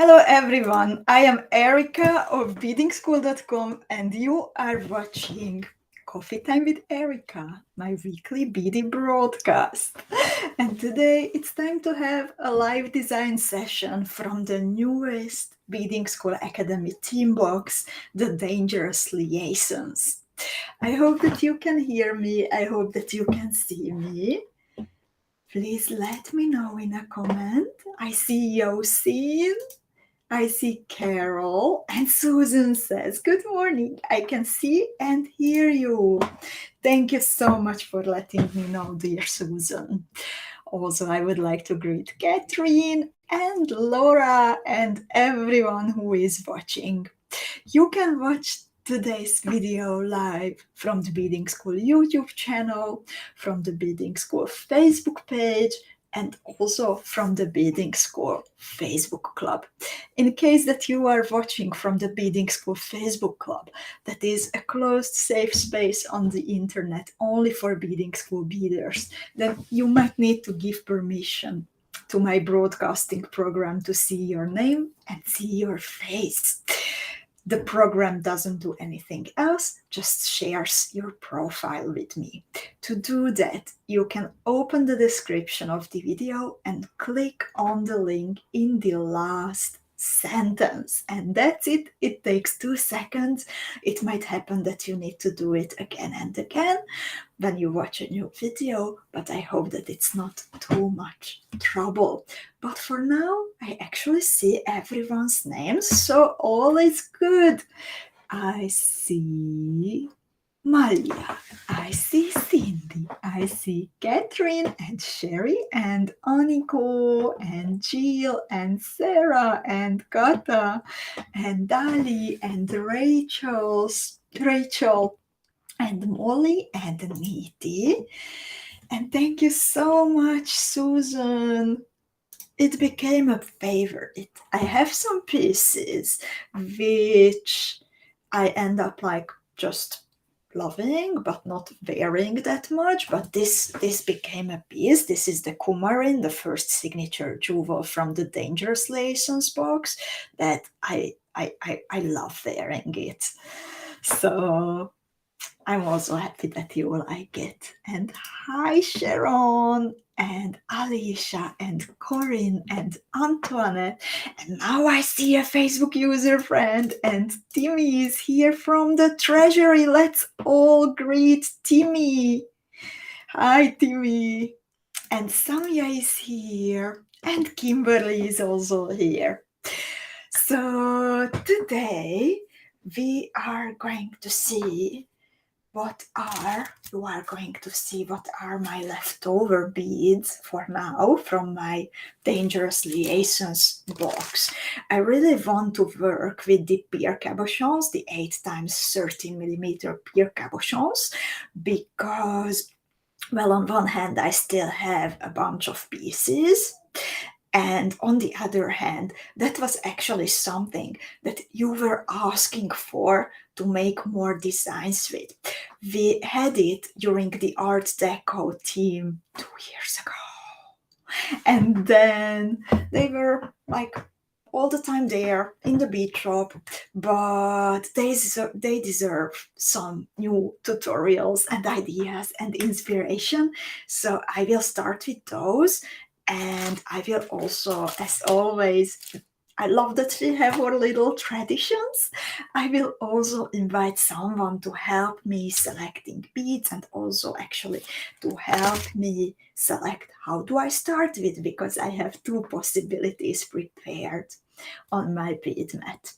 Hello everyone, I am Erika of beadingschool.com and you are watching Coffee Time with Erika, my weekly beading broadcast. And today it's time to have a live design session from the newest Beading School Academy theme box, the Dangerous Liaisons. I hope that you can hear me, I hope that you can see me. Please let me know in a comment. I see Yosin. I see Carol, and Susan says, "Good morning. I can see and hear you." Thank you so much for letting me know, dear Susan. Also, I would like to greet Catherine and Laura and everyone who is watching. You can watch today's video live from the Beading School YouTube channel, from the Beading School Facebook page, and also from the Beading School Facebook club. In case that you are watching from the Beading School Facebook club, that is a closed safe space on the internet only for Beading School beaders, then you might need to give permission to my broadcasting program to see your name and see your face. The program doesn't do anything else, just shares your profile with me. To do that, you can open the description of the video and click on the link in the last sentence. And that's it. It takes 2 seconds. It might happen that you need to do it again and again when you watch a new video, but I hope that it's not too much trouble. But for now, I actually see everyone's names, so all is good. I see Malia, I see Cindy, I see Catherine and Sherry and Aniko and Jill and Sarah and Kata and Dali and Rachel and Molly and Niti. And thank you so much, Susan. It became a favorite. I have some pieces which I end up like just loving but not wearing that much, but this became a piece. This is the Kumarin, the first signature jewel from the Dangerous Liaisons box that I love wearing it. So I'm also happy that you like it. And hi, Sharon, and Alicia, and Corinne, and Antoinette. And now I see a Facebook user friend, and Timmy is here from the Treasury. Let's all greet Timmy. Hi, Timmy. And Samya is here, and Kimberly is also here. So today we are going to see what are my leftover beads for now from my Dangerous Liaisons box. I really want to work with the pear cabochons, the 8x30mm pear cabochons, because, well, on one hand, I still have a bunch of pieces, and on the other hand, that was actually something that you were asking for to make more designs with. We had it during the Art Deco theme 2 years ago. And then they were like all the time there in the bead shop, but they deserve some new tutorials and ideas and inspiration. So I will start with those. And I will also, as always, I love that we have our little traditions. I will also invite someone to help me selecting beads and also actually to help me select how do I start with, because I have 2 possibilities prepared on my bead mat.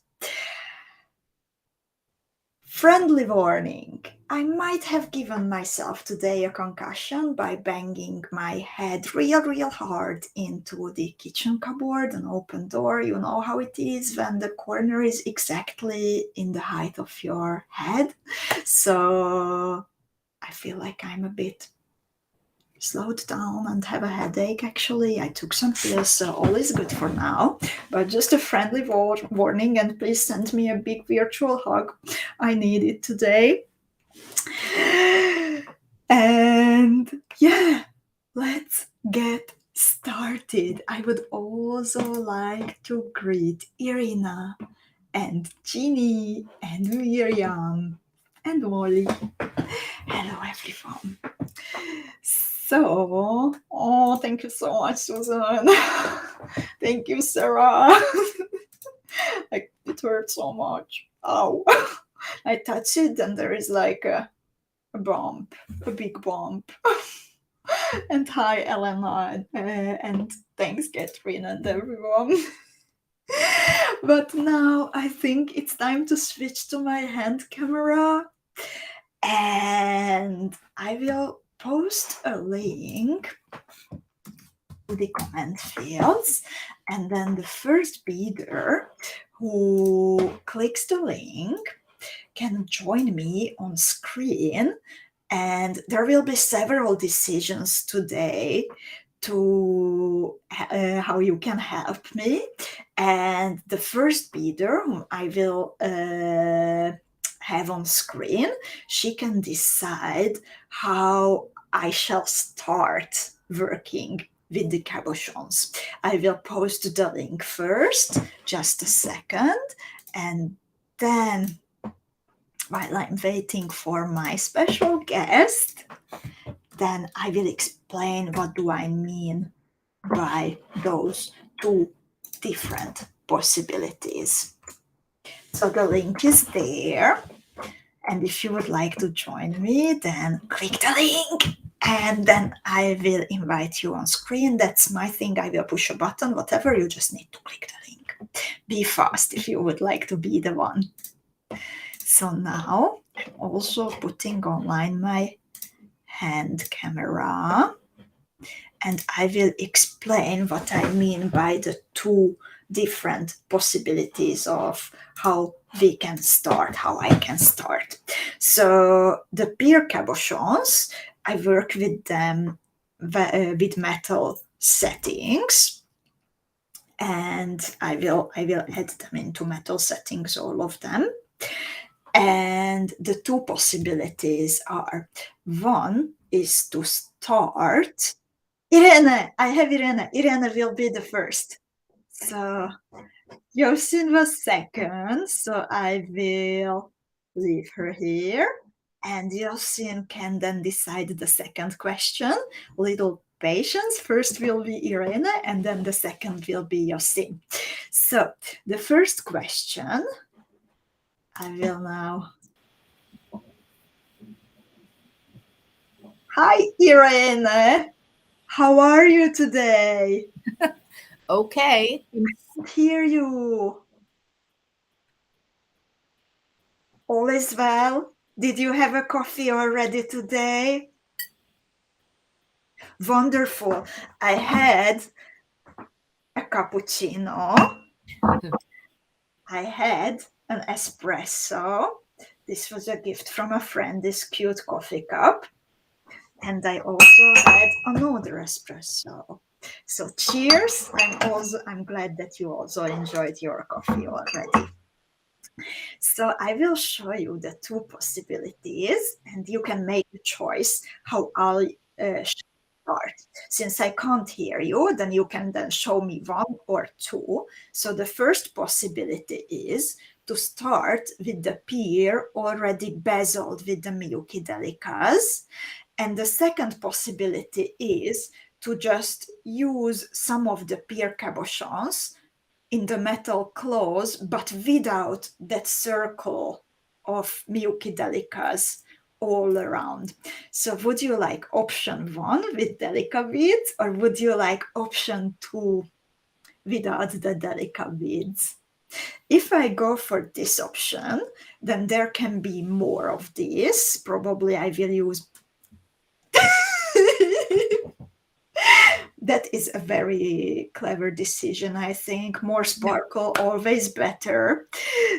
Friendly warning, I might have given myself today a concussion by banging my head real hard into the kitchen cupboard, an open door. You know how it is when the corner is exactly in the height of your head. So I feel like I'm a bit slowed down and have a headache. Actually, I took some pills, so all is good for now. But just a friendly warning, and please send me a big virtual hug. I need it today. And yeah, let's get started, I would also like to greet Irina and Ginny and Miriam and Molly. Hello, everyone. So, oh, thank you so much, Susan. Thank you, Sarah. Like, it hurt so much. Ow. I touch it and there is like a bump, a big bump. And hi, Elena, and thanks, Catherine, and everyone. But now I think it's time to switch to my hand camera, and I will post a link to the comment fields, and then the first bidder who clicks the link can join me on screen, and there will be several decisions today to how you can help me. And the first bidder whom I will have on screen, she can decide how I shall start working with the cabochons. I will post the link first, just a second, and then while I'm waiting for my special guest, then I will explain what do I mean by those two different possibilities. So the link is there, and if you would like to join me, then click the link, and then I will invite you on screen. That's my thing. I will push a button, whatever, you just need to click the link. Be fast if you would like to be the one. So now I'm also putting online my hand camera, and I will explain what I mean by the two different possibilities of how we can start, how I can start. So the pear cabochons, I work with them with metal settings, and I will add them into metal settings, all of them. And the two possibilities are, one is to start. Irene, I have Irene. Irene will be the first. So Yosin was second, so I will leave her here. And Yosin can then decide the second question. Little patience. First will be Irene, and then the second will be Yosin. So the first question, I will now. Hi, Irene. How are you today? Okay. I hear you. All is well? Did you have a coffee already today? Wonderful. I had a cappuccino. I had an espresso. This was a gift from a friend, this cute coffee cup. And I also had another espresso. So cheers. I'm glad that you also enjoyed your coffee already. So I will show you the two possibilities, and you can make a choice how I'll start. Since I can't hear you, then you can then show me one or two. So the first possibility is to start with the pear already bezeled with the milky delicas. And the second possibility is to just use some of the pear cabochons in the metal claws, but without that circle of milky delicas all around. So would you like option 1 with delica beads, or would you like option 2 without the delica beads? If I go for this option, then there can be more of this. Probably I will use that is a very clever decision, I think. More sparkle, always better.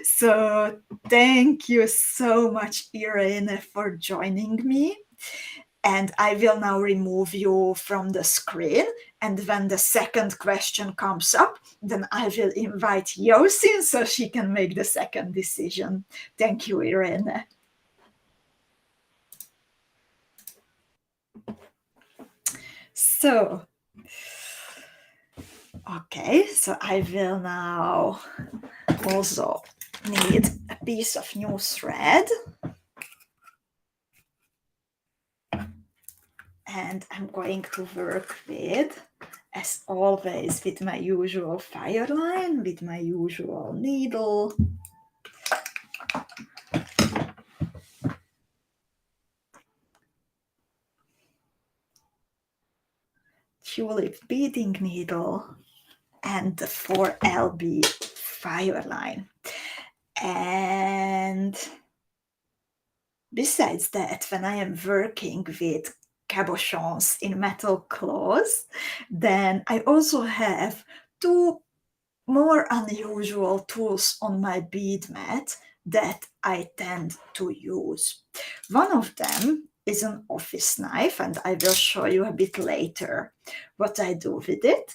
So thank you so much, Irene, for joining me. And I will now remove you from the screen. And when the second question comes up, then I will invite Yosin so she can make the second decision. Thank you, Irene. So Okay, so I will now also need a piece of new thread. And I'm going to work with, as always, with my usual fire line, with my usual needle. Tulip beading needle and the 4LB fire line. And besides that, when I am working with cabochons in metal claws, then I also have two more unusual tools on my bead mat that I tend to use. One of them is an office knife, and I will show you a bit later what I do with it.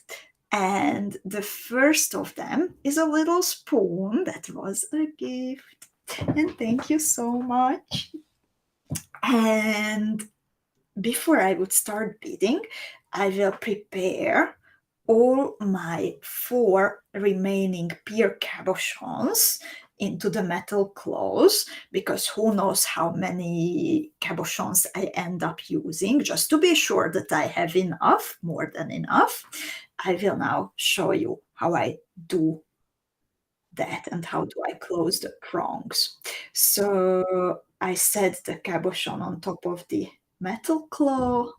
And the first of them is a little spoon that was a gift. And thank you so much. And before I would start beading, I will prepare all my 4 remaining pear cabochons into the metal claws, because who knows how many cabochons I end up using. Just to be sure that I have enough, more than enough, I will now show you how I do that and how do I close the prongs. So I set the cabochon on top of the metal claw.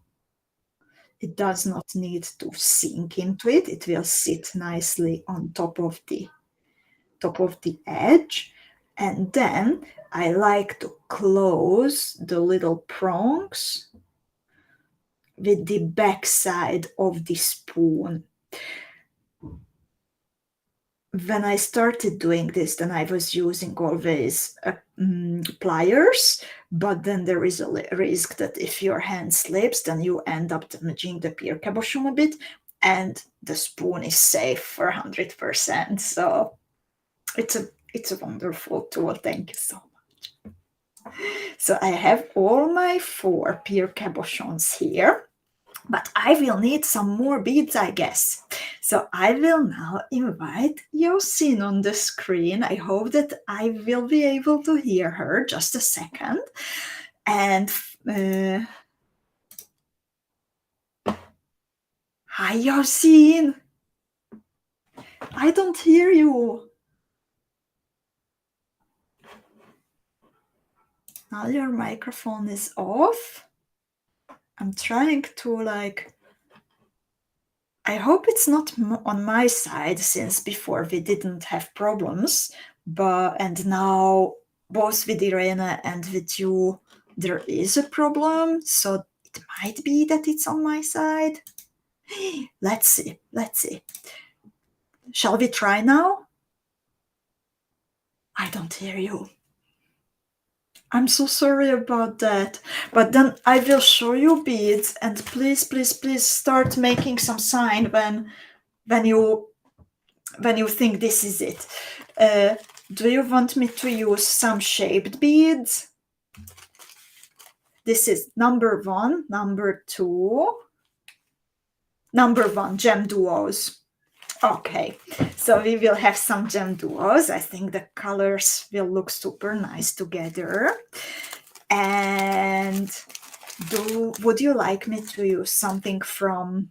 It does not need to sink into it. It will sit nicely on top of the edge. And then I like to close the little prongs with the back side of the spoon. When I started doing this, then I was using always pliers, but then there is a risk that if your hand slips, then you end up damaging the pear cabochon a bit, and the spoon is safe for 100%. So it's a wonderful tool. Thank you so much. So I have all my 4 pear cabochons here. But I will need some more beads, I guess. So I will now invite Yosin on the screen. I hope that I will be able to hear her. Just a second. And hi, Yosin. I don't hear you. Now your microphone is off. I'm trying to I hope it's not on my side, since before we didn't have problems, and now both with Irena and with you there is a problem, so it might be that it's on my side. Let's see. Shall we try now? I don't hear you. I'm so sorry about that. But then I will show you beads, and please start making some sign when you think this is it. Do you want me to use some shaped beads? This is number 1, number 2, number 1, gem duos. Okay, so we will have some gem duos. I think the colors will look super nice together. And would you like me to use something from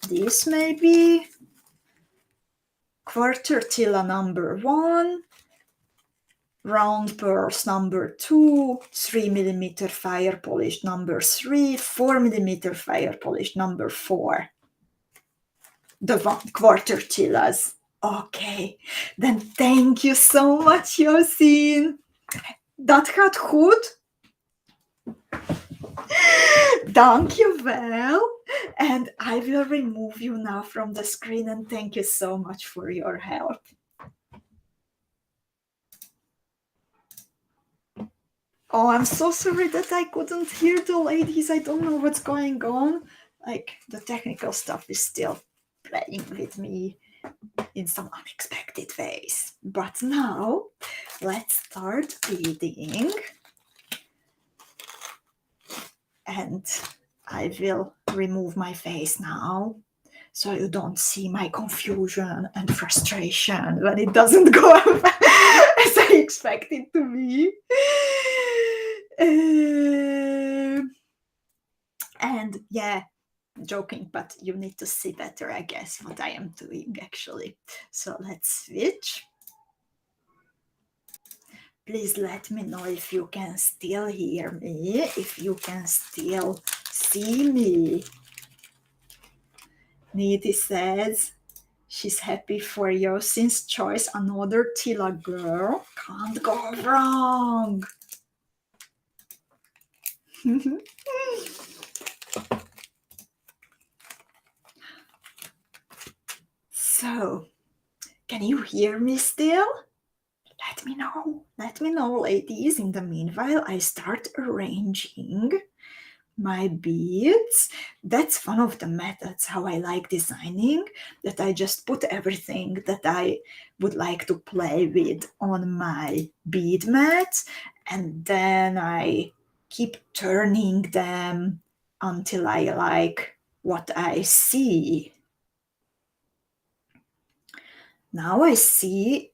this maybe? Quarter tilla number 1, round pearls number 2, 3mm fire polish number 3, 4mm fire polish number 4. The quarter tillas. Okay, then thank you so much, Yosin. Dat gaat goed. Dank je wel. And I will remove you now from the screen, and thank you so much for your help. Oh, I'm so sorry that I couldn't hear the ladies. I don't know what's going on. The technical stuff is still playing with me in some unexpected ways. But now, let's start beading. And I will remove my face now. so you don't see my confusion and frustration when it doesn't go up as I expect it to be. And yeah, joking, but you need to see better, I guess, what I am doing actually. So let's switch. Please let me know if you can still hear me, if you can still see me. Niti says she's happy for you since choice, another Tila girl. Can't go wrong. So, can you hear me still? Let me know. Let me know, ladies. In the meanwhile, I start arranging my beads. That's one of the methods how I like designing, that I just put everything that I would like to play with on my bead mat, and then I keep turning them until I like what I see. Now I see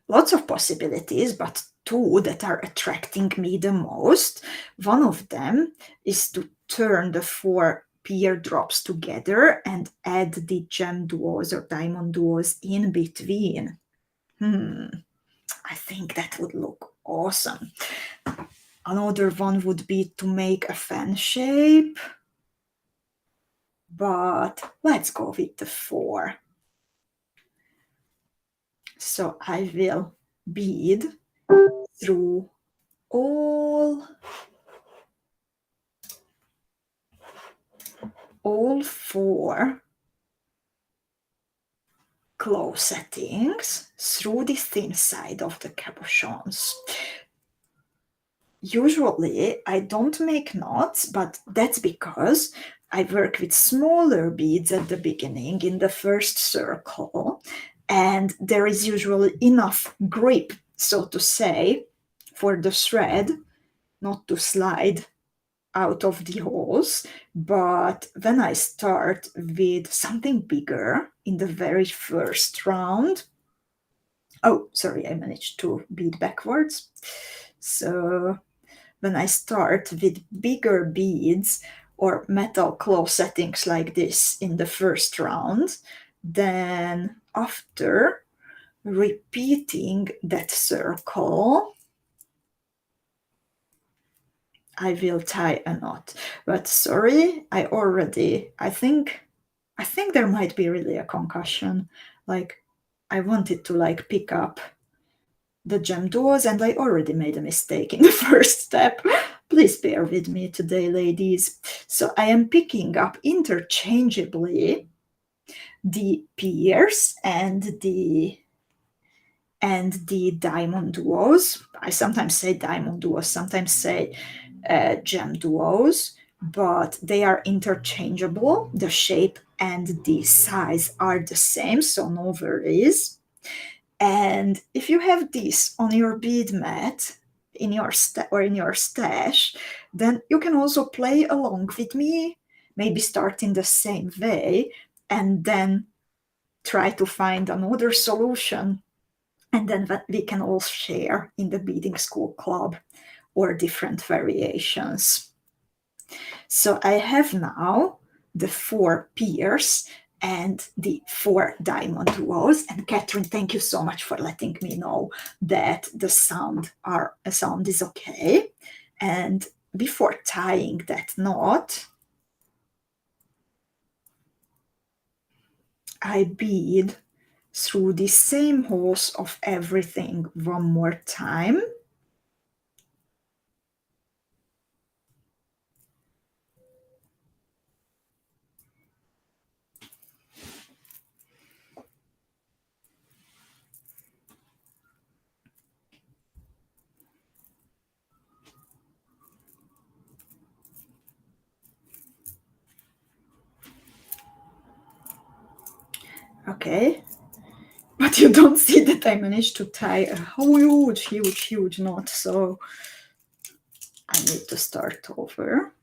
lots of possibilities, but two that are attracting me the most. One of them is to turn the 4 pear drops together and add the gem duos or diamond duos in between. I think that would look awesome. Another one would be to make a fan shape, but let's go with the 4. So I will bead through all 4 claw settings through the thin side of the cabochons. Usually I don't make knots, but that's because I work with smaller beads at the beginning in the first circle, and there is usually enough grip, so to say, for the thread not to slide out of the holes. But when I start with something bigger in the very first round, oh, sorry, I managed to bead backwards. So when I start with bigger beads or metal claw settings like this in the first round, then after repeating that circle, I will tie a knot. But sorry, I think there might be really a concussion. Like, I wanted to like pick up the gem doors and I already made a mistake in the first step. Please bear with me today, ladies. So I am picking up interchangeably the pears and the diamond duos. I sometimes say diamond duos, sometimes say gem duos, but they are interchangeable. The shape and the size are the same, so no worries. And if you have this on your bead mat in your in your stash, then you can also play along with me, maybe start in the same way, and then try to find another solution. And then we can all share in the Beading School Club or different variations. So I have now the 4 pears and the 4 diamond duos. And Catherine, thank you so much for letting me know that the sound is okay. And before tying that knot, I bead through the same holes of everything one more time. Okay, but you don't see that I managed to tie a huge knot, so I need to start over.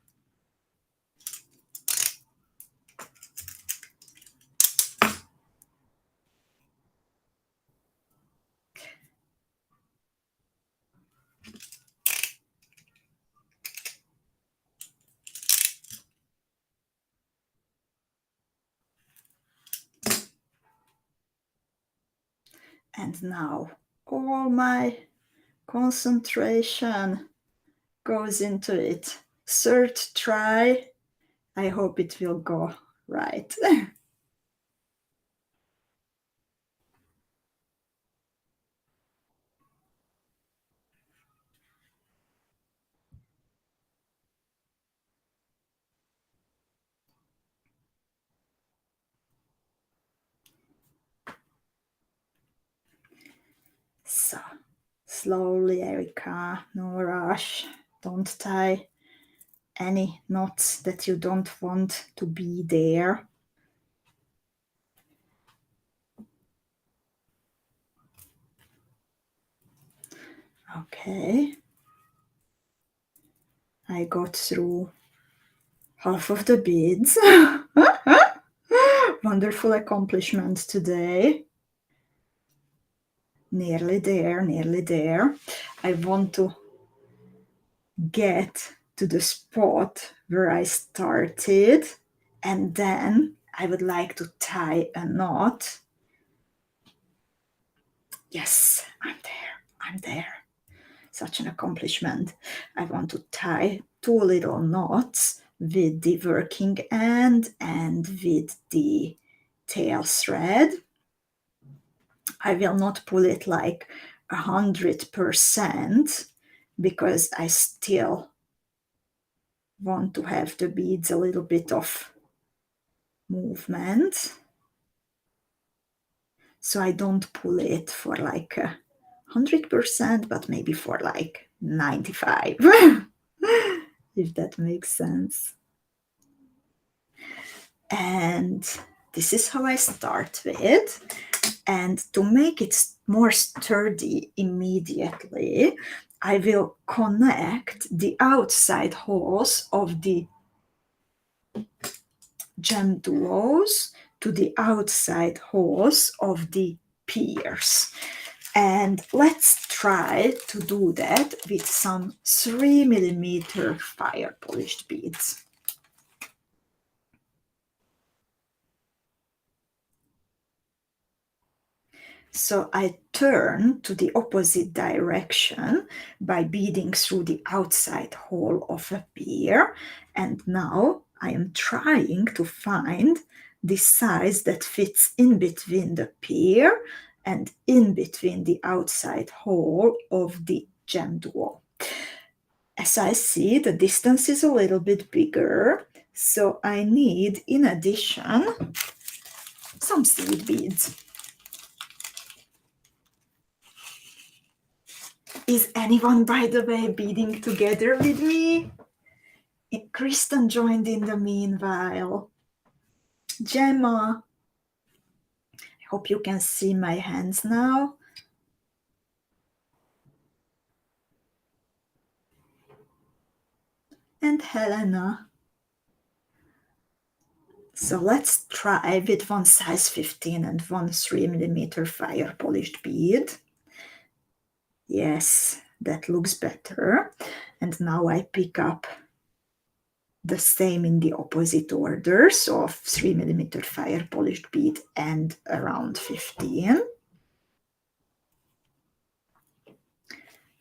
And now all my concentration goes into it. Third try. I hope it will go right. So, slowly, Erika, no rush. Don't tie any knots that you don't want to be there. Okay. I got through half of the beads. Wonderful accomplishment today. Nearly there, nearly there. I want to get to the spot where I started, and then I would like to tie a knot. Yes, I'm there, I'm there. Such an accomplishment. I want to tie 2 little knots with the working end and with the tail thread. I will not pull it like 100% because I still want to have the beads a little bit of movement. So I don't pull it for like 100%, but maybe for like 95, if that makes sense. And this is how I start with. And to make it more sturdy immediately, I will connect the outside holes of the gem duos to the outside holes of the pears. And let's try to do that with some 3mm fire polished beads. So I turn to the opposite direction by beading through the outside hole of a pear. And now I am trying to find the size that fits in between the pear and in between the outside hole of the gem duo. As I see, the distance is a little bit bigger, so I need, in addition, some seed beads. Is anyone, by the way, beading together with me? Kristen joined in the meanwhile. Gemma, I hope you can see my hands now. And Helena. So let's try with one size 15 and one 3mm fire polished bead. Yes, that looks better. And now I pick up the same in the opposite order, so 3mm fire polished bead and around 15.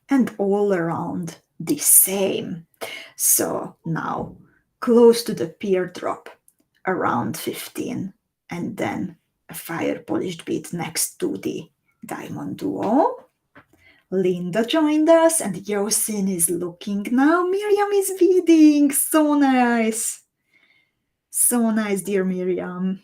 And all around the same. So now close to the pear drop, around 15, and then a fire polished bead next to the diamond duo. Linda joined us and Yosin is looking now. Miriam is beading. So nice. So nice, dear Miriam.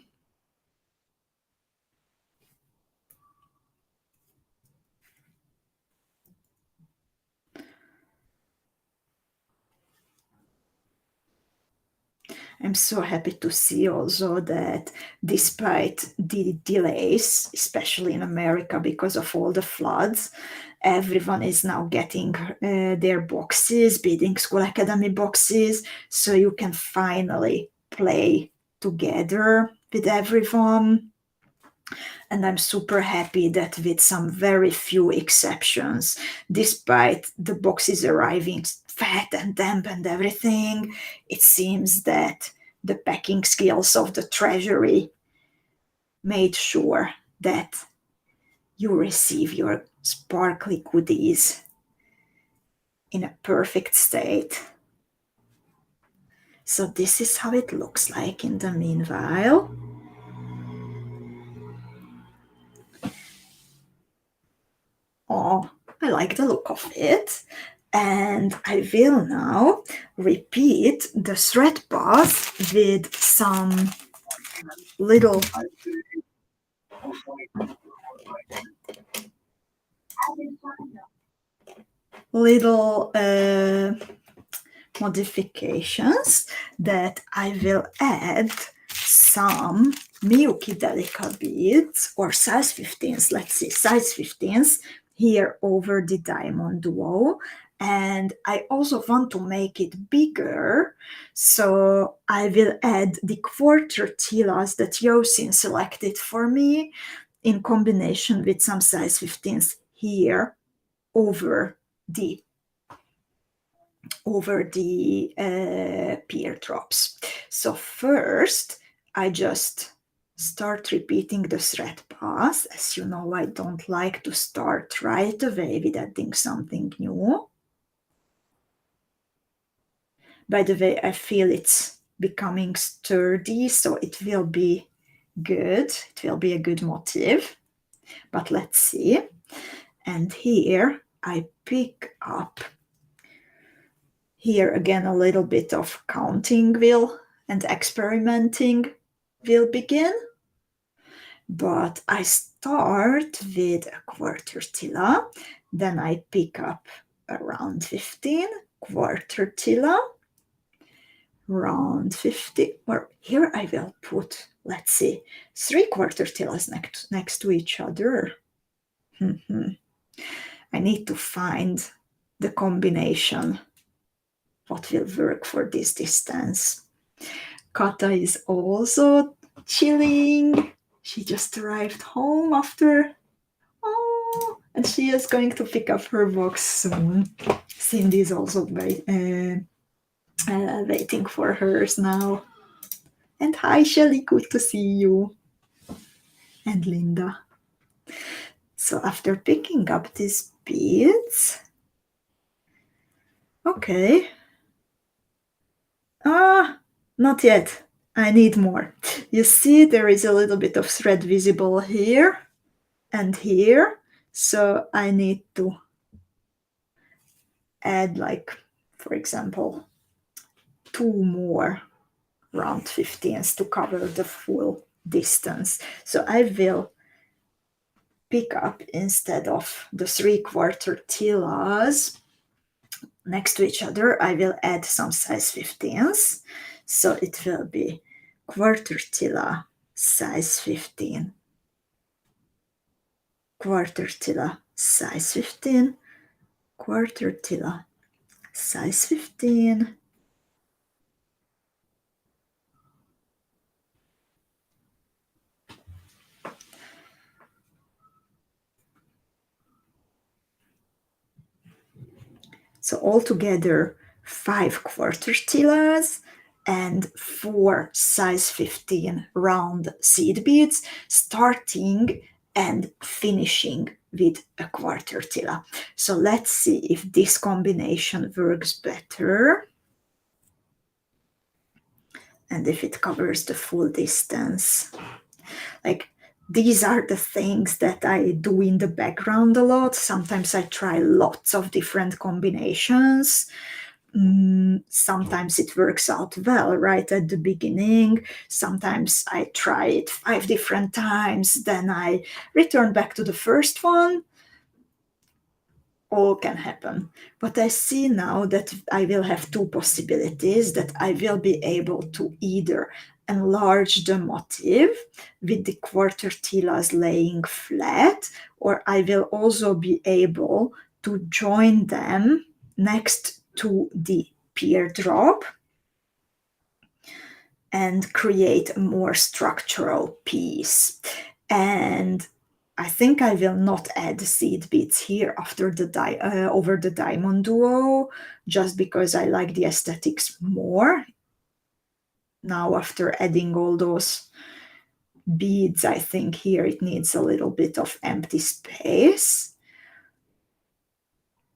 I'm so happy to see also that despite the delays, especially in America because of all the floods, everyone is now getting their boxes, Beading School Academy boxes, so you can finally play together with everyone. And I'm super happy that with some very few exceptions, despite the boxes arriving fat and damp and everything, it seems that the packing skills of the Treasury made sure that you receive your sparkly goodies in a perfect state. So this is how it looks like in the meanwhile. Oh, I like the look of it. And I will now repeat the thread path with some little modifications that I will add some Miyuki Delica beads or size 15s, let's see, size 15s here over the Diamond Duo. And I also want to make it bigger, so I will add the quarter tilas that Yosin selected for me in combination with some size 15s here over the pear drops. So first, I just start repeating the thread path. As you know, I don't like to start right away with adding something new. By the way, I feel it's becoming sturdy, so it will be good. It will be a good motif. But let's see. And here I pick up. Here again, a little bit of counting will and experimenting will begin. But I start with a quarter tila, then I pick up around 15, quarter tila, round 50, or here I will put, let's see, 3/4 tilas next to each other. I need to find the combination what will work for this distance. Kata is also chilling. She just arrived home after, and she is going to pick up her box soon. Cindy is also waiting for hers now. And hi, Shelly, good to see you. And Linda. So after picking up these beads, okay. Not yet. I need more. You see there is a little bit of thread visible here and here. So I need to add, like, for example, 2 more round 15s to cover the full distance. So I will pick up, instead of the 3/4 tilas next to each other, I will add some size 15s. So it will be quarter tila, size 15, quarter tila, size 15, quarter tila, size 15. So altogether 5 quarter tilas and 4 size 15 round seed beads, starting and finishing with a quarter tila. So let's see if this combination works better and if it covers the full distance. Like, these are the things that I do in the background a lot. Sometimes I try lots of different combinations. Sometimes it works out well right at the beginning. Sometimes I try it 5 different times, then I return back to the first one. All can happen. But I see now that I will have 2 possibilities, that I will be able to either enlarge the motif with the quarter tilas laying flat, or I will also be able to join them next to the pear drop and create a more structural piece. And I think I will not add seed beads here after the over the Diamond Duo, just because I like the aesthetics more now after adding all those beads. I think here it needs a little bit of empty space.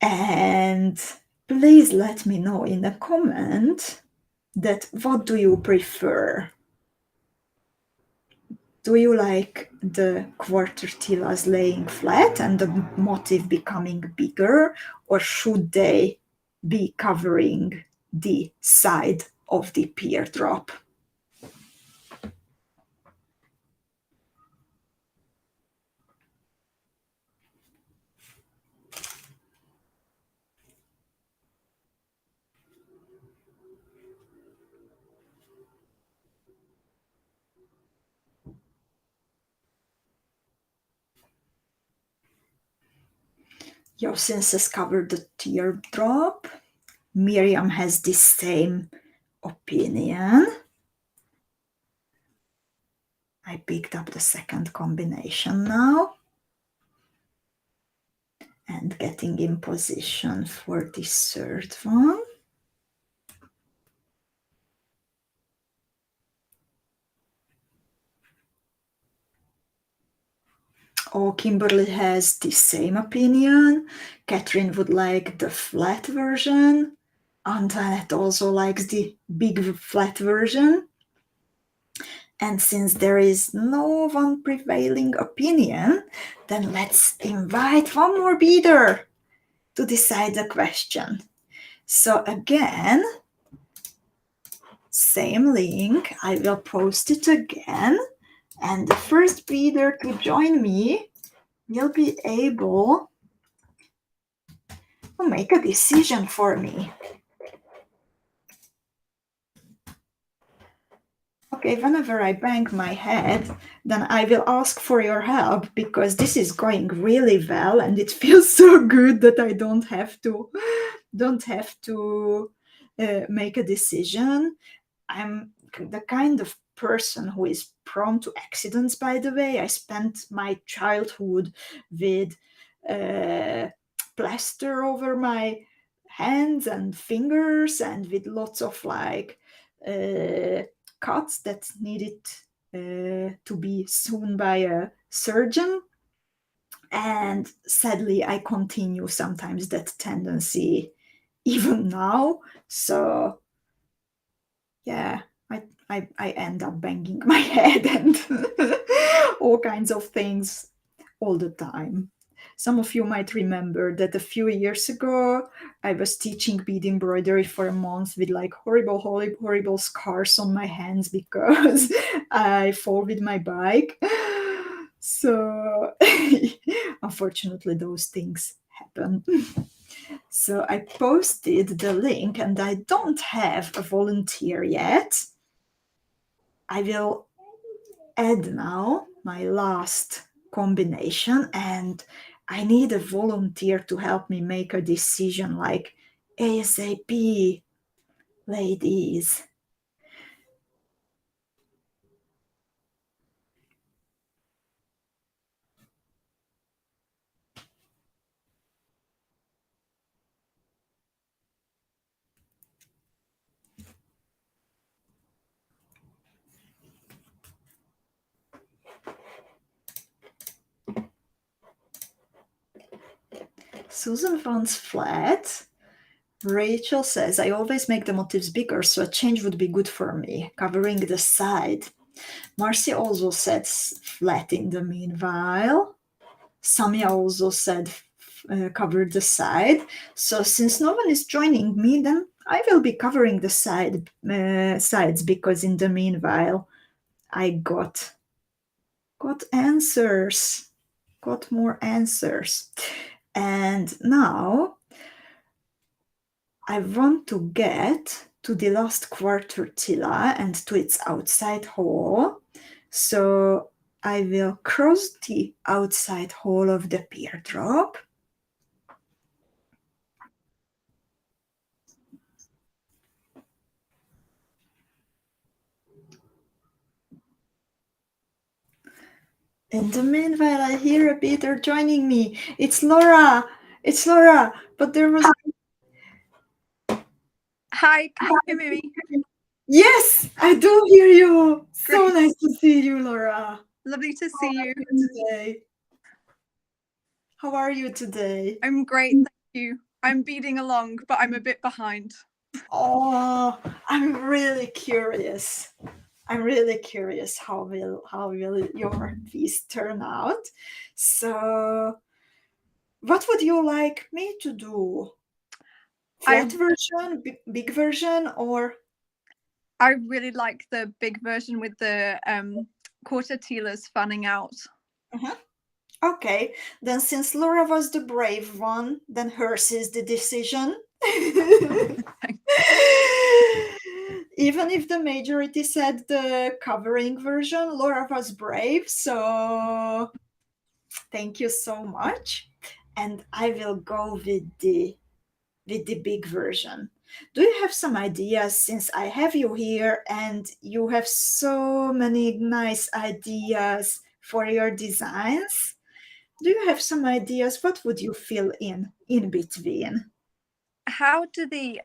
And please let me know in a comment that what do you prefer? Do you like the quartertillas laying flat and the motif becoming bigger, or should they be covering the side of the pear drop? Yosin's has covered the teardrop. Miriam has the same opinion. I picked up the second combination now and getting in position for the third one. Oh, Kimberly has the same opinion. Catherine would like the flat version. Antoinette also likes the big flat version. And since there is no one prevailing opinion, then let's invite one more bidder to decide the question. So again, same link, I will post it again. And the first bidder to join me will be able to make a decision for me. Okay, whenever I bang my head, then I will ask for your help because this is going really well and it feels so good that I don't have to make a decision. I'm the kind of person who is prone to accidents, by the way. I spent my childhood with plaster over my hands and fingers and with lots of cuts that needed to be sewn by a surgeon. And sadly, I continue sometimes that tendency even now. So yeah, I end up banging my head and all kinds of things all the time. Some of you might remember that a few years ago, I was teaching bead embroidery for a month with like horrible scars on my hands because I fall with my bike. So unfortunately, those things happen. So I posted the link and I don't have a volunteer yet. I will add now my last combination and I need a volunteer to help me make a decision like ASAP, ladies. Susan wants flat. Rachel says, I always make the motifs bigger, so a change would be good for me, covering the side. Marcy also says flat in the meanwhile. Samia also said cover the side. So since no one is joining me, then I will be covering the sides because in the meanwhile I got answers, got more answers. And now I want to get to the last quartertilla and to its outside hole. So I will cross the outside hole of the pear drop. In the meanwhile, I hear a bidder joining me. It's Laura. It's Laura. But there was. Hi, can you hear me? Yes, I do hear you. So Great. nice to see you, Laura. Lovely to How see are you. you today? How are you today? I'm great, thank you. I'm beading along, but I'm a bit behind. Oh, I'm really curious. I'm really curious how will your piece turn out. So, what would you like me to do? Flat I version, big version, or I really like the big version with the quarter tealers fanning out. Mhm. Okay, then since Laura was the brave one, then hers is the decision. Even if the majority said the covering version, Laura was brave, so thank you so much. And I will go with the big version. Do you have some ideas since I have you here and you have so many nice ideas for your designs? Do you have some ideas? What would you fill in between? How do the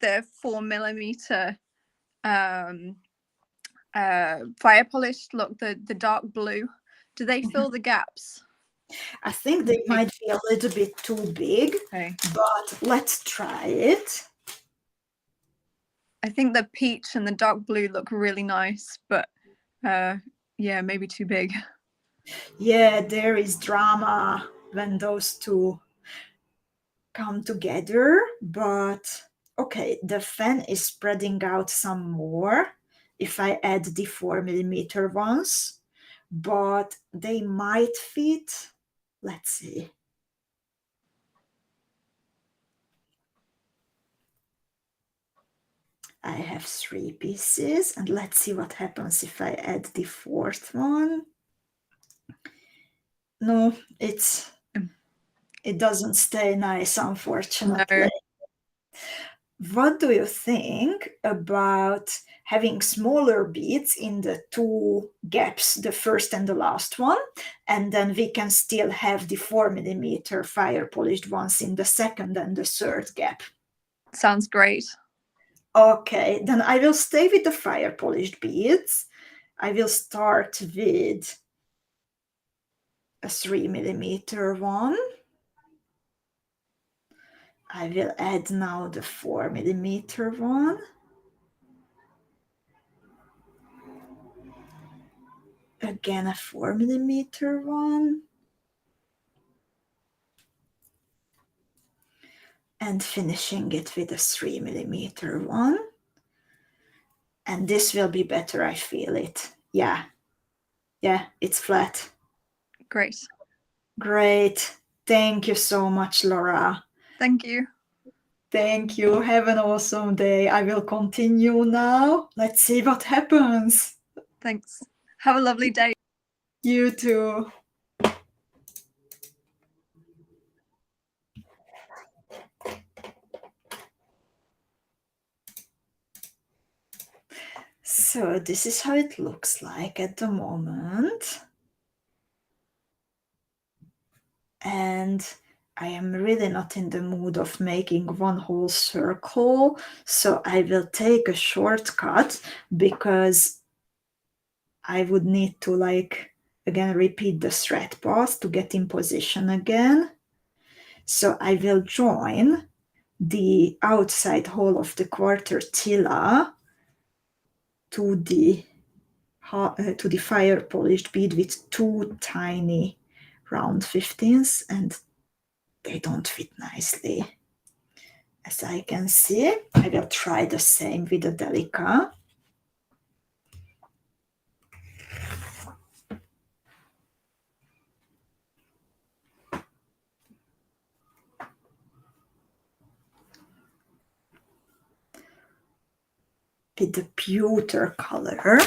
4mm um, fire polished look? The dark blue. Do they fill the gaps? I think they might be a little bit too big, Okay. but let's try it. I think the peach and the dark blue look really nice, but yeah, maybe too big. Yeah, there is drama when those two come together, but okay, the fan is spreading out some more if I add the 4mm ones, but they might fit. Let's see. I have 3 pieces, and let's see what happens if I add the fourth one. No, it doesn't stay nice, unfortunately. No. What do you think about having smaller beads in the two gaps, the first and the last one, and then we can still have the 4mm fire polished ones in the second and the third gap? Sounds great. Okay, then I will stay with the fire polished beads. I will start with a 3mm one. I will add now the 4mm one. Again, a 4mm one. And finishing it with a 3mm one. And this will be better, I feel it. Yeah, it's flat. Great. Great. Thank you so much, Laura. Thank you. Thank you. Have an awesome day. I will continue now. Let's see what happens. Thanks. Have a lovely day. You too. So this is how it looks like at the moment. And I am really not in the mood of making one whole circle, so I will take a shortcut because I would need to again repeat the thread pass to get in position again. So I will join the outside hole of the quarter tilla to the fire polished bead with two tiny round 15s, and they don't fit nicely. As I can see, I will try the same with the Delica. With the pewter color,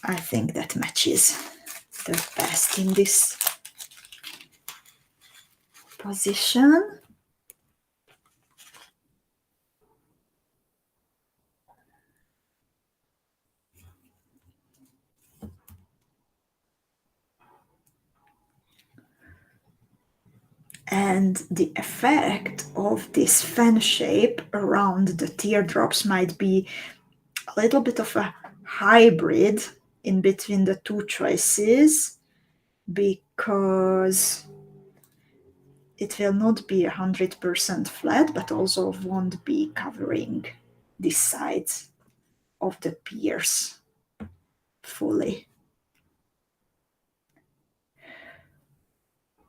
I think that matches the best in this position. And the effect of this fan shape around the teardrops might be a little bit of a hybrid in between the two choices, because it will not be 100% flat, but also won't be covering the sides of the pears fully.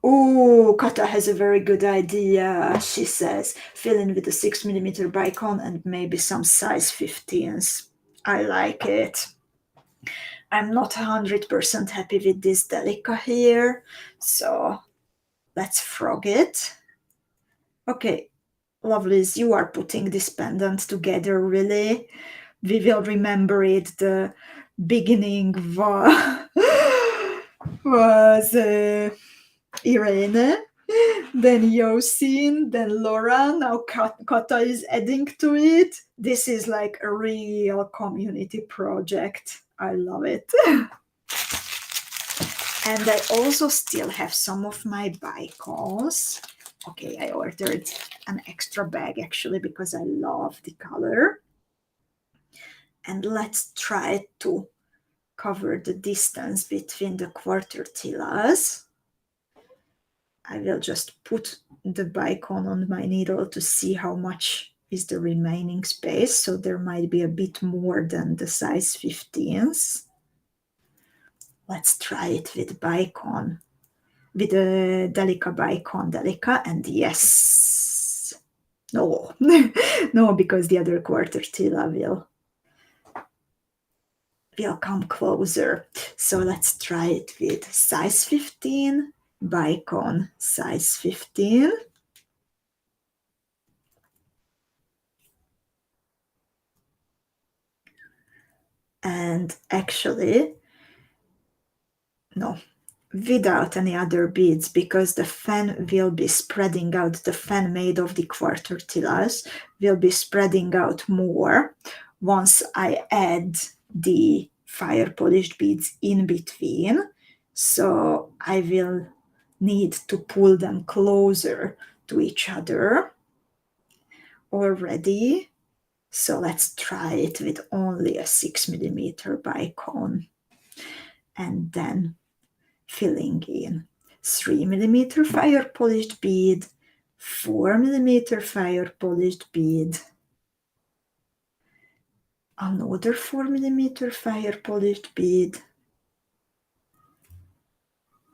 Oh, Kata has a very good idea, she says. Fill in with a 6mm bicon and maybe some size 15s. I like it. I'm not 100% happy with this Delica here, so let's frog it. Okay, lovelies, you are putting this pendant together, really. We will remember it. The beginning was Irene, then Yosin, then Laura. Now Kata is adding to it. This is like a real community project. I love it. And I also still have some of my bicons. Okay, I ordered an extra bag actually because I love the color. And let's try to cover the distance between the quartertillas. I will just put the bicon on my needle to see how much is the remaining space. So there might be a bit more than the size 15s. Let's try it with bicon, with a Delica bicon, Delica, and yes. No, no, because the other quartertilla will come closer. So let's try it with size 15, bicon, size 15. And actually, no, without any other beads, because the fan will be spreading out, the fan made of the quartertillas will be spreading out more once I add the fire polished beads in between. So I will need to pull them closer to each other already. So let's try it with only a 6mm bicon, and then filling in 3mm fire polished bead, 4mm fire polished bead, another 4mm fire polished bead,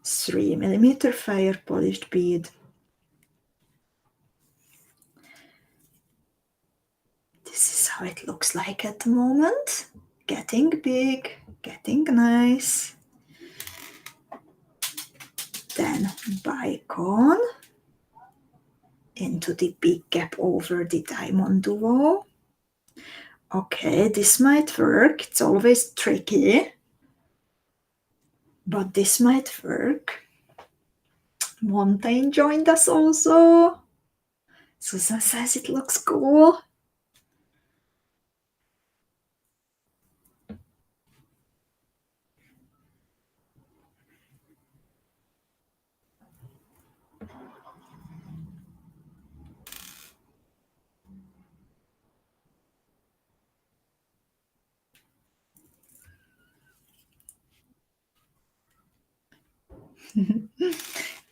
3mm fire polished bead. This is how it looks like at the moment. Getting big, getting nice. Then bicon into the big gap over the diamond duo. Okay, this might work. It's always tricky, but this might work. Montaigne joined us also. Susan says it looks cool.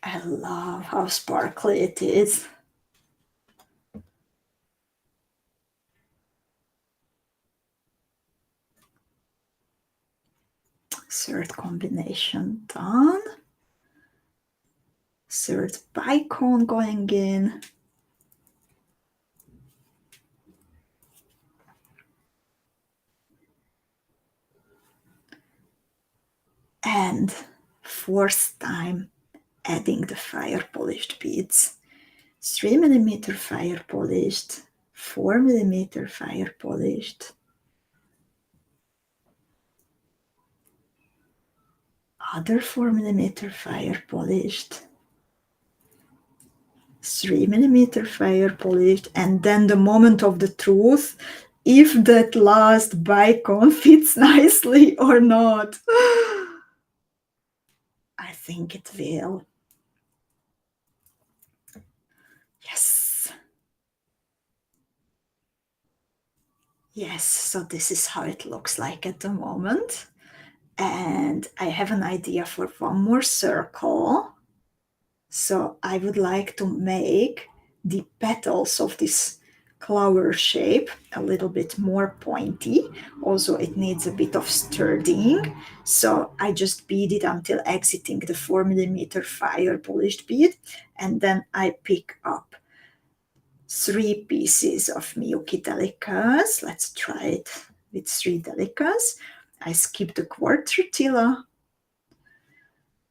I love how sparkly it is. Third combination done. Third bicon going in. And fourth time adding the fire polished beads. 3mm fire polished, 4mm fire polished, other 4mm fire polished, 3mm fire polished, and then the moment of the truth, if that last bicon fits nicely or not. I think it will. Yes. Yes, so this is how it looks like at the moment. And I have an idea for one more circle. So I would like to make the petals of this flower shape a little bit more pointy. Also, it needs a bit of sturdying. So I just bead it until exiting the 4mm fire polished bead. And then I pick up 3 pieces of Miyuki Delicas. Let's try it with 3 Delicas. I skip the quartretilla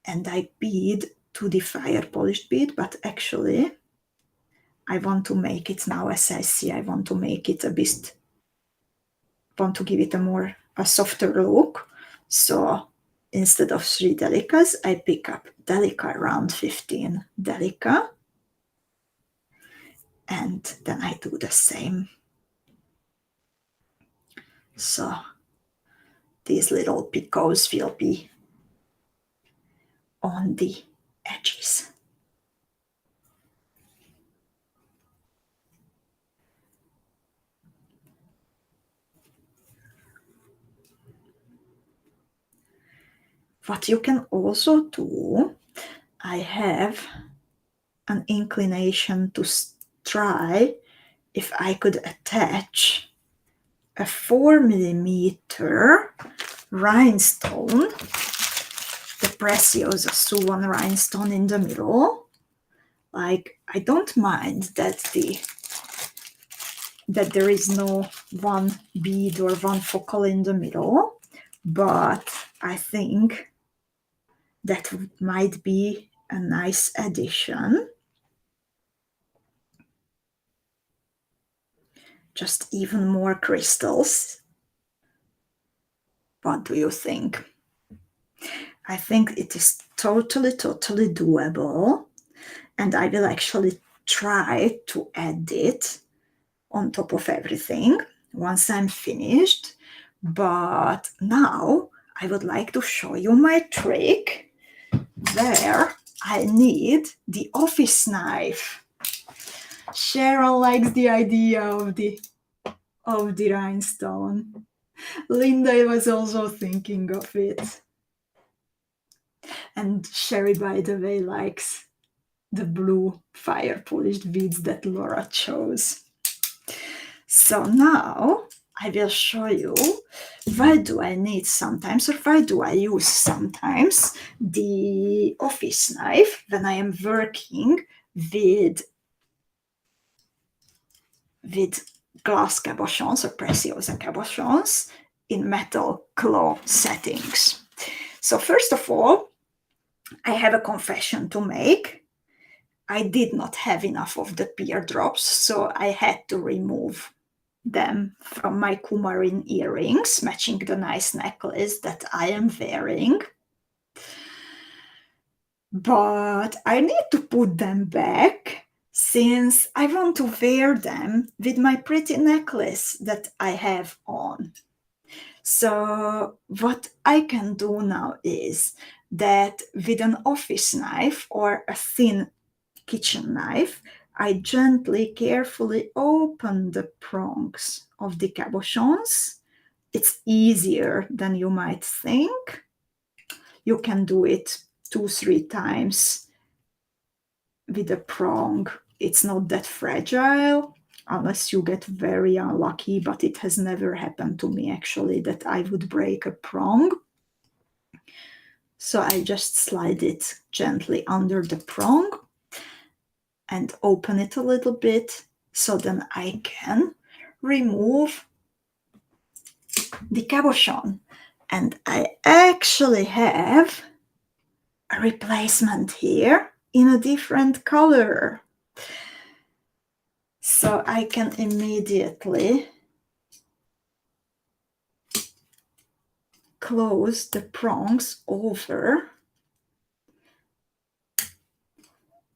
and I bead to the fire polished bead, but actually I want to make it now, as I see, I want to make it a bit, want to give it a softer look. So instead of 3 Delicas, I pick up Delica round 15 Delica. And then I do the same. So these little picots will be on the edges. What you can also do, I have an inclination to try if I could attach a 4mm rhinestone, the Preciosa Suon rhinestone in the middle. Like, I don't mind that there is no one bead or one focal in the middle, but I think that might be a nice addition. Just even more crystals. What do you think? I think it is totally doable, and I will actually try to add it on top of everything once I'm finished. But now I would like to show you my trick where I need the office knife. Cheryl likes the idea of the rhinestone. Linda was also thinking of it. And Sherry, by the way, likes the blue fire polished beads that Laura chose. So now I will show you why do I need sometimes, or why do I use sometimes, the office knife when I am working with glass cabochons or Preciosa cabochons in metal claw settings. So first of all, I have a confession to make. I did not have enough of the pear drops, so I had to remove them from my coumarin earrings, matching the nice necklace that I am wearing. But I need to put them back since I want to wear them with my pretty necklace that I have on. So what I can do now is that with an office knife or a thin kitchen knife, I gently, carefully open the prongs of the cabochons. It's easier than you might think. You can do it 2-3 times with a prong. It's not that fragile unless you get very unlucky, but it has never happened to me actually that I would break a prong. So I just slide it gently under the prong and open it a little bit, so then I can remove the cabochon. And I actually have a replacement here in a different color. So I can immediately close the prongs over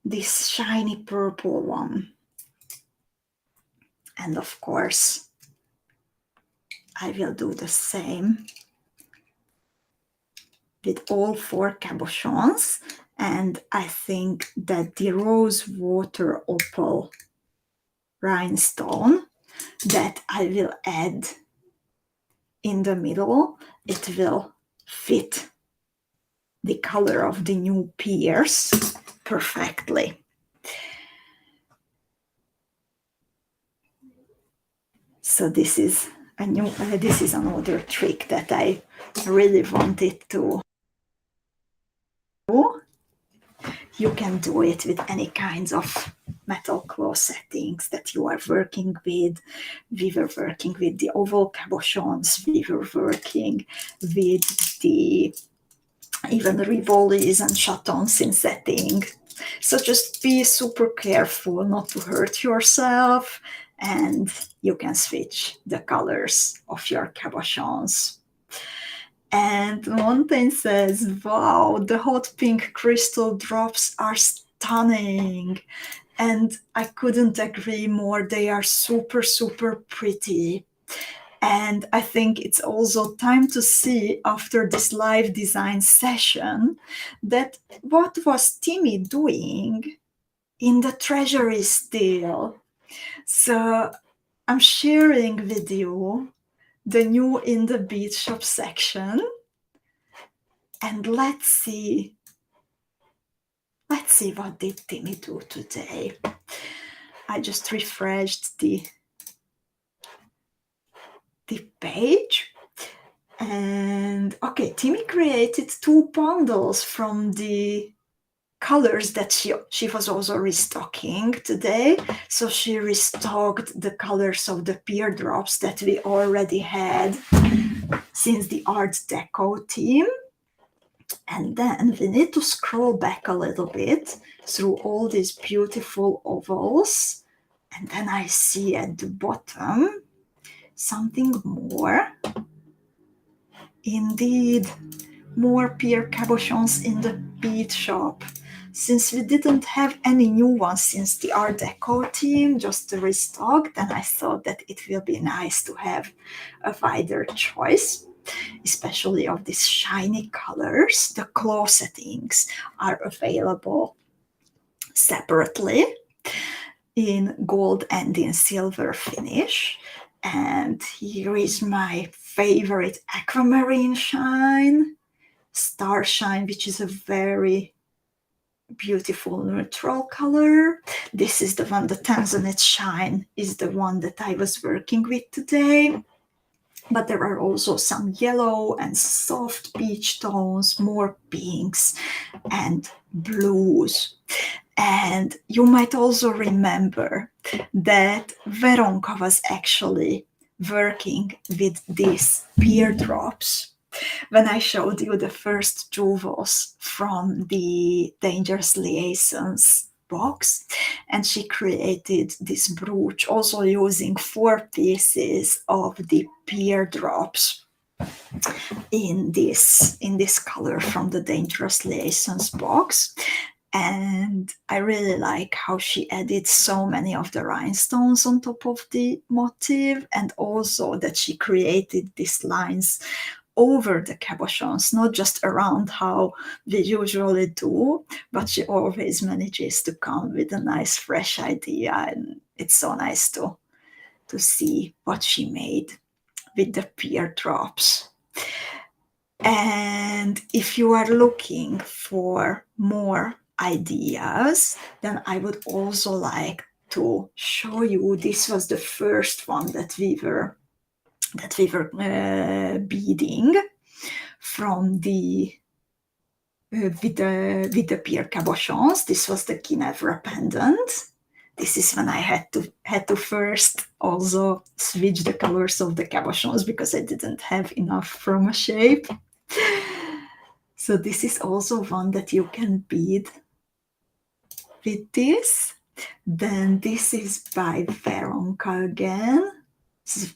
this shiny purple one. And of course, I will do the same with all 4 cabochons. And I think that the rose water opal rhinestone that I will add in the middle, it will fit the color of the new pears perfectly. So this is this is another trick that I really wanted to do. You can do it with any kinds of metal claw settings that you are working with. We were working with the oval cabochons. We were working with the even rivolis and chatons in setting. So just be super careful not to hurt yourself, and you can switch the colors of your cabochons. And one thing says, wow, the hot pink crystal drops are stunning. And I couldn't agree more. They are super, super pretty. And I think it's also time to see after this live design session that what was Timmy doing in the Treasury still. So I'm sharing with you the new in the bead shop section, and let's see what did Timmy do today. I just refreshed the page. And okay, Timmy created 2 bundles from the colors that she was also restocking today. So she restocked the colors of the pear drops that we already had since the Art Deco theme. And then we need to scroll back a little bit through all these beautiful ovals. And then I see at the bottom something more. Indeed, more pear cabochons in the bead shop. Since we didn't have any new ones since the Art Deco theme, just the restock, then I thought that it will be nice to have a wider choice, especially of these shiny colors. The claw settings are available separately in gold and in silver finish. And here is my favorite aquamarine shine, Star Shine, which is a very beautiful neutral color. This is the one, the Tanzanite Shine is the one that I was working with today. But there are also some yellow and soft peach tones, more pinks and blues. And you might also remember that Veronka was actually working with these pear drops when I showed you the first jewels from the Dangerous Liaisons box, and she created this brooch also using 4 pieces of the pear drops in this color from the Dangerous Liaisons box. And I really like how she added so many of the rhinestones on top of the motif, and also that she created these lines over the cabochons, not just around how we usually do, but she always manages to come with a nice fresh idea, and it's so nice to see what she made with the pear drops. And if you are looking for more ideas, then I would also like to show you, this was the first one that we were beading from the with the pear cabochons. This was the Ginevra pendant. This is when I had to first also switch the colors of the cabochons because I didn't have enough from a shape. So this is also one that you can bead with this. Then this is by Veronka again. This is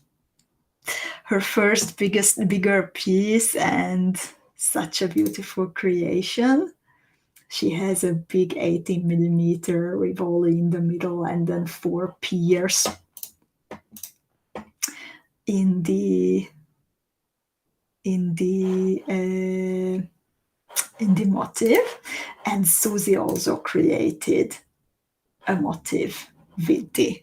her first bigger piece, and such a beautiful creation. She has a big 18mm rivoli in the middle, and then 4 pears in the motif. And Susie also created a motif with the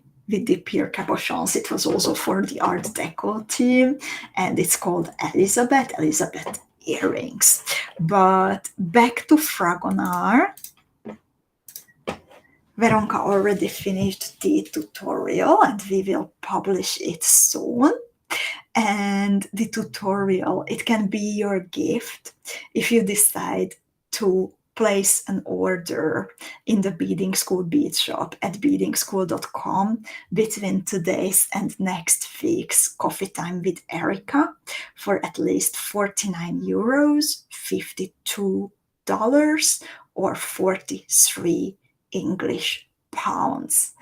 pear cabochons. It was also for the Art Deco theme, and it's called Elizabeth earrings. But back to Fragonard. Veronka already finished the tutorial and we will publish it soon. And the tutorial, it can be your gift if you decide to place an order in the Beading School bead shop at beadingschool.com between today's and next week's Coffee Time with Erika for at least 49 euros, $52, or 43 English pounds.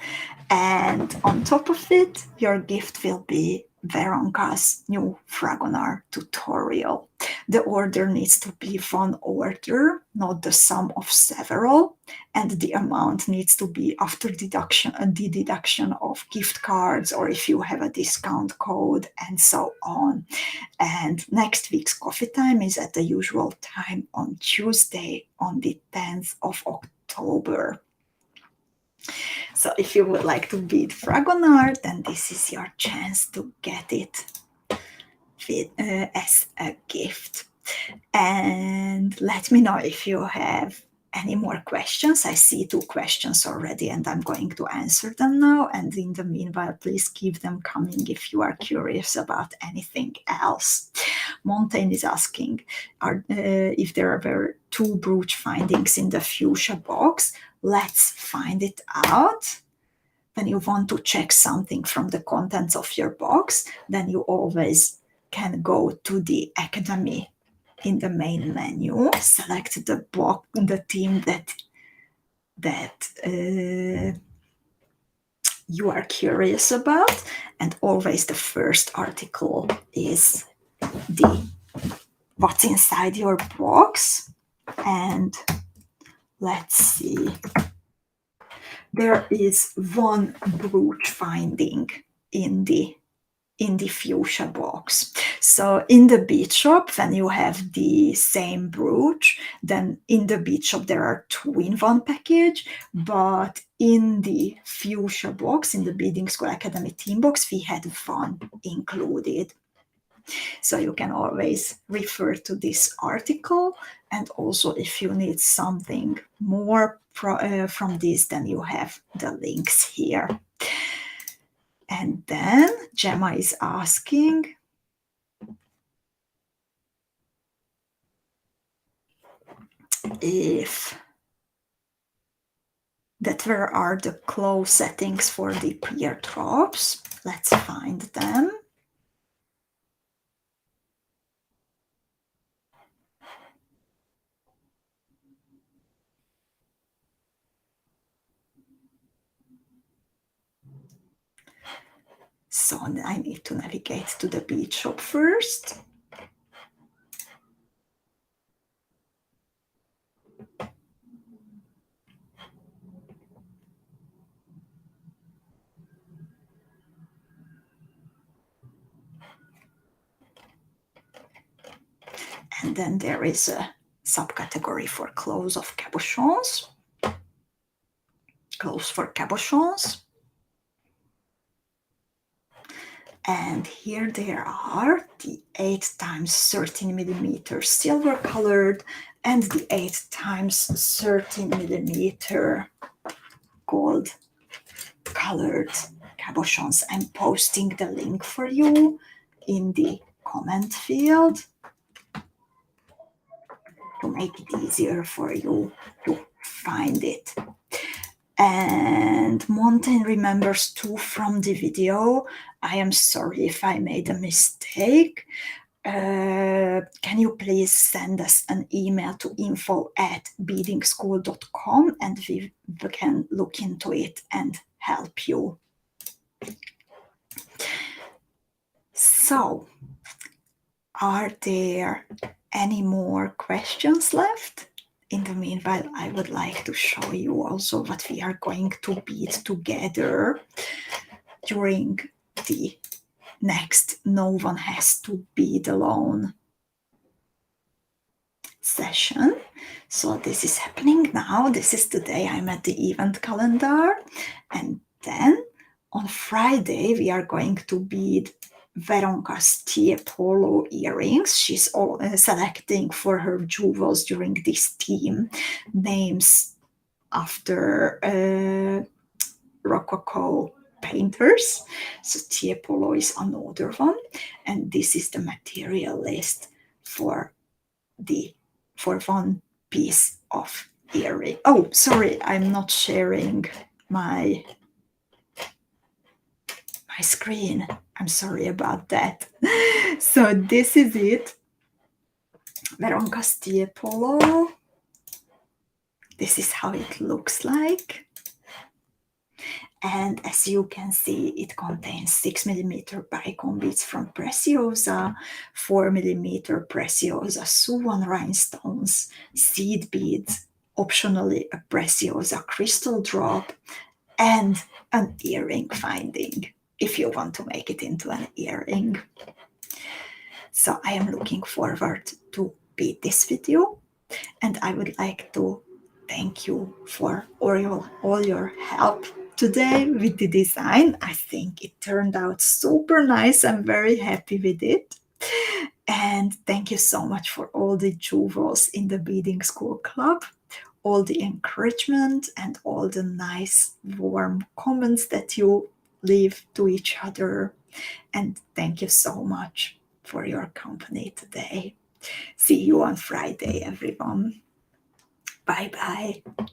And on top of it, your gift will be Veronka's new Fragonard tutorial. The order needs to be one order, not the sum of several, and the amount needs to be after the deduction of gift cards, or if you have a discount code, and so on. And next week's Coffee Time is at the usual time on Tuesday, on the 10th of October. So if you would like to bead Fragonard, then this is your chance to get it as a gift. And let me know if you have any more questions. I see 2 questions already and I'm going to answer them now. And in the meanwhile, please keep them coming if you are curious about anything else. Montaigne is asking if there were 2 brooch findings in the fuchsia box. Let's find it out. When you want to check something from the contents of your box, then you always can go to the Academy in the main menu, select the box, the theme that you are curious about, and always the first article is the what's inside your box. And let's see. There is 1 brooch finding in the fuchsia box. So in the bead shop, when you have the same brooch, then in the bead shop there are 2 in 1 package, but in the fuchsia box, in the Beading School Academy theme box, we had 1 included. So you can always refer to this article, and also if you need something more from this, then you have the links here. And then Gemma is asking where are the close settings for the pear drops. Let's find them. So I need to navigate to the bead shop first. And then there is a subcategory for clothes of cabochons. Clothes for cabochons. And here there are the 8 times 13 millimeter silver colored and the 8 times 13 millimeter gold colored cabochons. I'm posting the link for you in the comment field to make it easier for you to find it. And Montaigne remembers 2 from the video. I am sorry if I made a mistake. Can you please send us an email to info@beadingschool.com and we can look into it and help you. So, are there any more questions left? In the meanwhile, I would like to show you also what we are going to bead together during the next No One Has to Bead Alone session. So this is happening now. This is today. I'm at the event calendar. And then on Friday, we are going to bead Veronka's Tiepolo earrings. She's selecting for her jewels during this theme names after Rococo painters. So Tiepolo is another one, and this is the material list for one piece of earring. Oh, sorry, I'm not sharing my screen. I'm sorry about that. So this is it. Veronka's Tiepolo. This is how it looks like. And as you can see, it contains 6mm bicon beads from Preciosa, 4mm Preciosa Suwon rhinestones, seed beads, optionally a Preciosa crystal drop, and an earring finding, if you want to make it into an earring. So I am looking forward to bead this video, and I would like to thank you for all your help today with the design. I think it turned out super nice. I'm very happy with it. And thank you so much for all the jewels in the Beading School Club, all the encouragement and all the nice warm comments that you leave to each other. And thank you so much for your company today. See you on Friday, everyone. Bye bye.